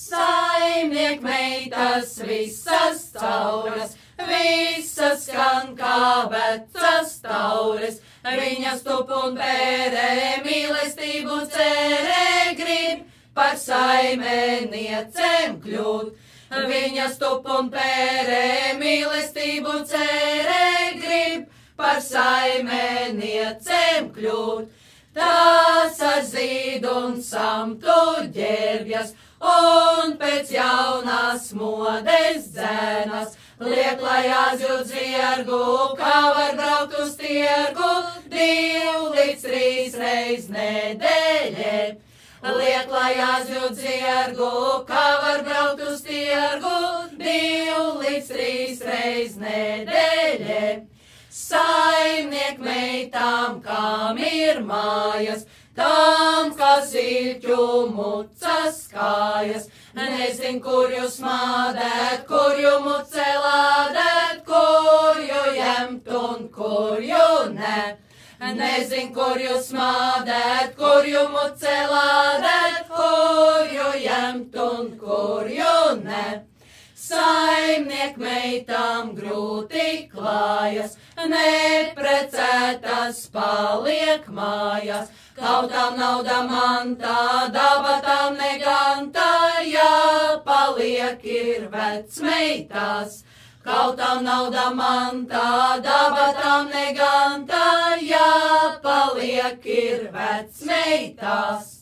Saimniek meitas visas cauras, visas skan kā vecas taures, viņas tup un pērē mīlestību cerē grib par saimeniecēm kļūt. Viņas tup un pērē mīlestību cerē grib par saimeniecēm kļūt. Tas ar zīdu un samtu ģērbjas, un pēc jaunās modes dzēnas, liek, lai aizjūt ziergu, kā var braukt uz tirgu, 2 līdz 3 reiz nedēļē. Liek, lai aizjūt ziergu, kā var braukt uz tirgu, 2 līdz 3 reiz nedēļē. Saimniek meitām, kam ir mājas, tam, kas ilķu mucas kājas, nezin, kur jūs mādēt, kur jū muce lādēt, kur jū jemt un kur jū ne. Nezin, kur jūs mādēt, kur jū muce lādēt, kur jū jemt un kur jū ne. Saimniek meitām grūti klājas, neprecētas paliek mājās, kautām nauda mantā, dabatām negantā, jāpaliek ir vecmeitās. Kautām nauda mantā, dabatām negantā, jāpaliek ir vecmeitās.